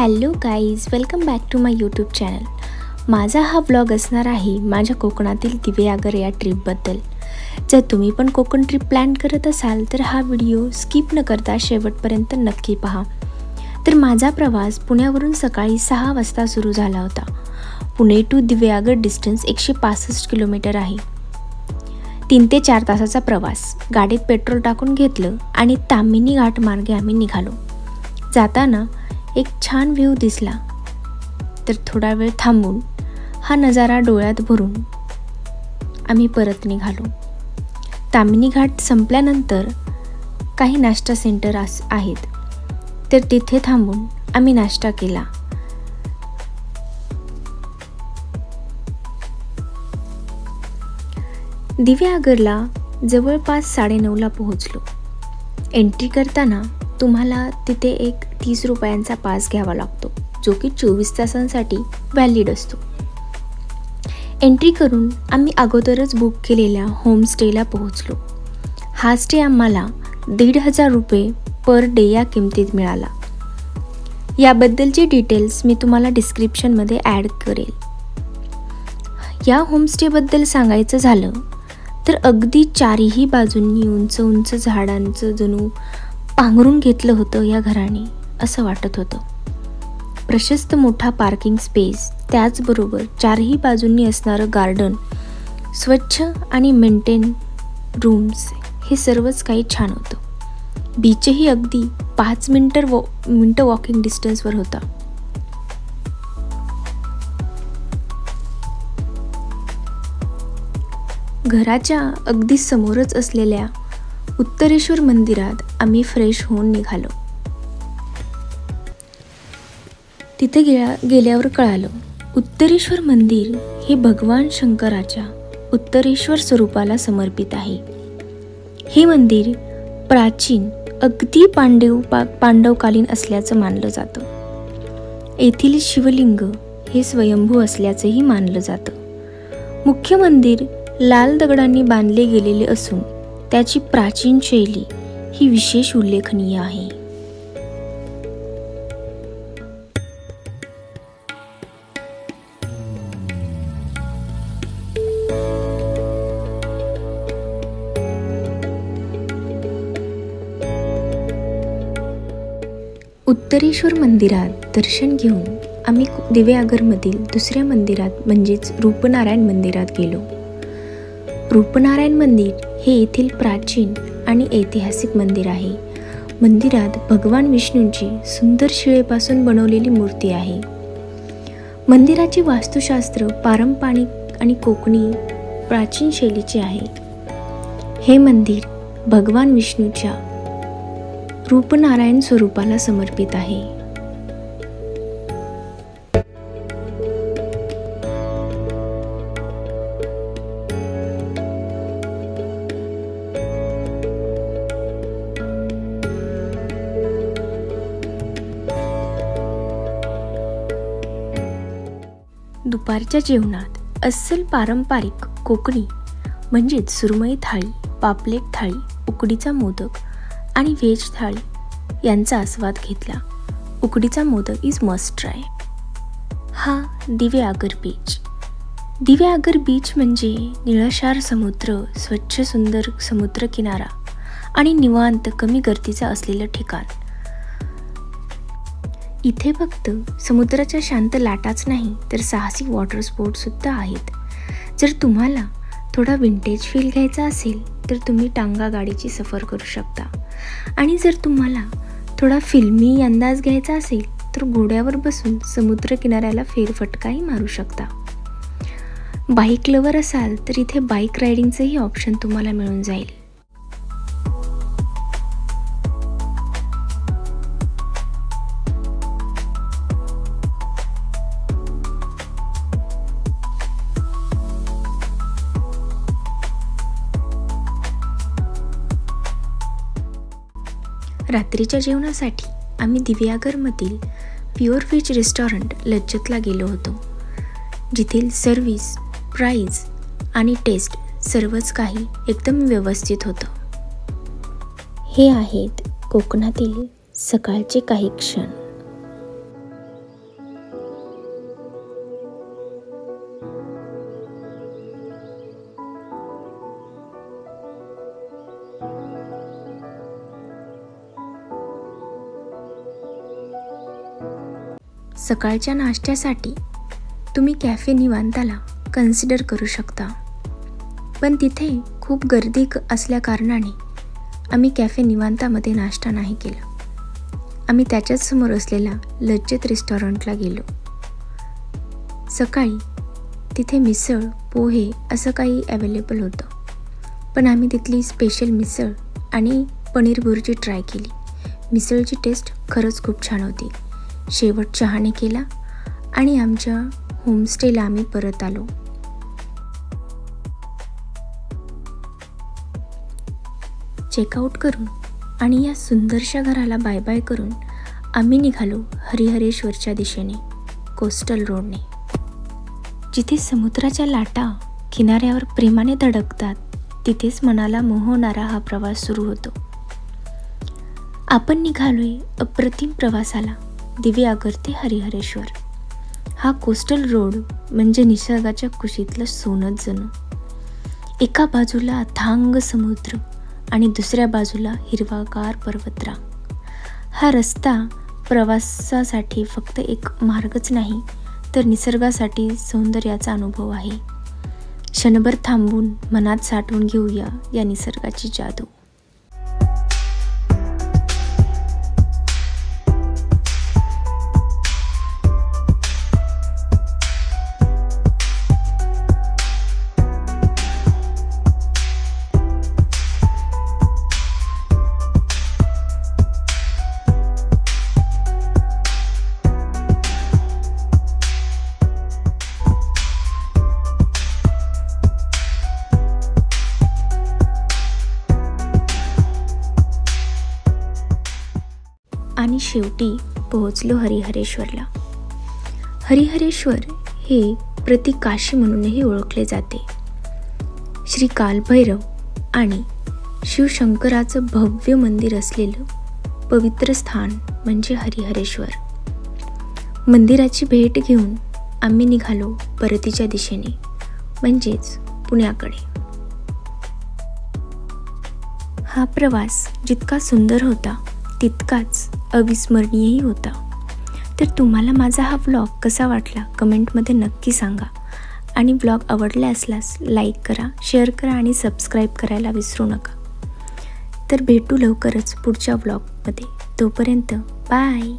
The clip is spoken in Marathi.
Hello guys, welcome back to my YouTube channel. माझा हा व्लॉग असणार आहे माझ्या कोकणातील दिवेआगर या ट्रिपबद्दल. जर तुम्ही पण कोकण ट्रिप प्लॅन करत असाल तर हा व्हिडिओ स्किप न करता शेवटपर्यंत नक्की पहा. तर माझा प्रवास पुण्यावरून सकाळी 6 वाजता सुरू झाला होता. Pune to Diveagar distance 165 kilometre आहे. 3 ते 4 तासाचा प्रवास. गाडीत पेट्रोल टाकून घेतलं आणि ताम्हिणी घाट मार्गे आम्ही निघालो. जाताना एक छान व्ह्यू दिसला तर थोडा वेळ थांबून हा नजारा डोळ्यात भरून आम्ही परत निघालो. ताम्हिणी घाट संपल्यानंतर काही नाश्ता सेंटर आहेत तर तिथे थांबून आम्ही नाश्ता केला. दिवेआगरला जवळपास 9:30ला पोहोचलो. एंट्री करताना तुम्हाला तिथे एक 30 रुपयांचा पास घ्यावा लागतो, जो की 24 तासांसाठी व्हॅलिड असतो. एंट्री करून आम्ही अगोदरच बुक केलेल्या होमस्टेला पोहोचलो. हा स्टे आम्हाला 1,500 रुपये पर डे या किमतीत मिळाला. याबद्दलचे डिटेल्स मी तुम्हाला डिस्क्रिप्शनमध्ये ॲड करेल. या होमस्टेबद्दल सांगायचं झालं तर अगदी चारही बाजूंनी उंच उंच झाडांचं जणू पांघरून घेतलं होतं या घराने असं वाटत होतं. प्रशस्त मोठा पार्किंग स्पेस, त्याचबरोबर चारही बाजूंनी असणारं गार्डन, स्वच्छ आणि मेंटेन रूम्स, हे सर्वच काही छान होतं. बीचही अगदी 5 मिनटं वॉकिंग डिस्टन्सवर होता. घराच्या अगदी समोरच असलेल्या उत्तरेश्वर मंदिरात आम्ही फ्रेश होऊन निघालो. तिथे गेल्यावर कळालं, उत्तरेश्वर मंदिर हे भगवान शंकराच्या उत्तरेश्वर स्वरूपाला समर्पित आहे. हे मंदिर प्राचीन, अगदी पांडवकालीन असल्याचं मानलं जातं. येथील शिवलिंग हे स्वयंभू असल्याचंही मानलं जातं. मुख्य मंदिर लाल दगडांनी बांधले गेलेले असून त्याची प्राचीन शैली ही विशेष उल्लेखनीय आहे. उत्तरेश्वर मंदिरात दर्शन घेऊन आम्ही दिवेआगरमधील दुसऱ्या मंदिरात म्हणजेच रूपनारायण मंदिरात गेलो. रूपनारायण मंदिर हे येथील प्राचीन आणि ऐतिहासिक मंदिर आहे. मंदिरात भगवान विष्णूंची सुंदर शिळेपासून बनवलेली मूर्ती आहे. मंदिराचे वास्तुशास्त्र पारंपरिक आणि कोकणी प्राचीन शैलीचे आहे. हे मंदिर भगवान विष्णूच्या रूपनारायण स्वरूपाला समर्पित आहे. दुपारच्या जेवणात अस्सल पारंपरिक कोकणी म्हणजेच सुरमई थाळी, पापलेट थाळी, उकडीचा मोदक आणि व्हेज थाळी यांचा आस्वाद घेतला. उकडीचा मोदक इज मस्ट ट्राय. हा दिवेआगर बीच. दिवेआगर बीच म्हणजे निळाशार समुद्र, स्वच्छ सुंदर समुद्रकिनारा आणि निवांत कमी गर्दीचा असलेलं ठिकाण. इथे फक्त समुद्राच्या शांत लाटाच नाही तर साहसी वॉटर स्पोर्ट्ससुद्धा आहेत. जर तुम्हाला थोडा विंटेज फील घ्यायचा असेल तर तुम्ही टांगा गाडीची सफर करू शकता. आणि जर तुम्हाला थोडा फिल्मी अंदाज घ्यायचा असेल तर घोड्यावर बसून समुद्रकिनाऱ्याला फेरफटकाही मारू शकता. बाईक लवर असाल तर इथे बाईक रायडिंगचंही ऑप्शन तुम्हाला मिळून जाईल. रात्रीच्या जेवणासाठी आम्ही दिवेआगरमधील प्युअर व्हेज रेस्टॉरंट लज्जतला गेलो होतो, जिथील सर्व्हिस, प्राईज आणि टेस्ट सर्वच काही एकदम व्यवस्थित होतं. हे आहेत कोकणातील सकाळचे काही क्षण. सकाळच्या नाश्त्यासाठी तुम्ही कॅफे निवांताला कन्सिडर करू शकता, पण तिथे खूप गर्दी असल्याकारणाने आम्ही कॅफे निवांतामध्ये नाश्ता नाही केला. आम्ही त्याच्याच समोर असलेल्या लज्जत रेस्टॉरंटला गेलो. सकाळी तिथे मिसळ, पोहे असं काही अवेलेबल होतं, पण आम्ही तिथली स्पेशल मिसळ आणि पनीर बुर्जी ट्राय केली. मिसळची टेस्ट खरंच खूप छान होती. शेवट चहाने केला आणि आमच्या होमस्टेला आम्ही परत आलो. चेकआउट करून आणि या सुंदरशा घराला बाय बाय करून आम्ही निघालो हरिहरेश्वरच्या दिशेने, कोस्टल रोडने. जिथे समुद्राच्या लाटा किनाऱ्यावर प्रेमाने धडकतात, तिथेच मनाला मोहणारा हा प्रवास सुरू होतो. आपण निघालोय अप्रतिम प्रवासाला, दिव्यागर ते हरिहरेश्वर. हा कोस्टल रोड म्हणजे निसर्गाच्या कुशीतलं सोनंच जणू. एका बाजूला अथांग समुद्र आणि दुसऱ्या बाजूला हिरवागार पर्वतरांग. हा रस्ता प्रवासासाठी फक्त एक मार्गच नाही, तर निसर्गासाठी सौंदर्याचा अनुभव आहे. क्षणभर थांबून मनात साठवून घेऊया या निसर्गाची जादू. आणि शेवटी पोहोचलो हरिहरेश्वरला. हरिहरेश्वर हे प्रतिकाशी म्हणूनही ओळखले जाते. श्री कालभैरव आणि शिवशंकराचं भव्य मंदिर असलेलं पवित्र स्थान म्हणजे हरिहरेश्वर. मंदिराची भेट घेऊन आम्ही निघालो परतीच्या दिशेने, म्हणजेच पुण्याकडे. हा प्रवास जितका सुंदर होता तितकाच अविस्मरणीयही होता. तर तुम्हाला माझा हा व्लॉग कसा वाटला कमेंटमध्ये नक्की सांगा. आणि व्लॉग आवडला असल्यास लाईक करा, शेअर करा आणि सबस्क्राईब करायला विसरू नका. तर भेटू लवकरच पुढच्या व्लॉगमध्ये. तोपर्यंत बाय.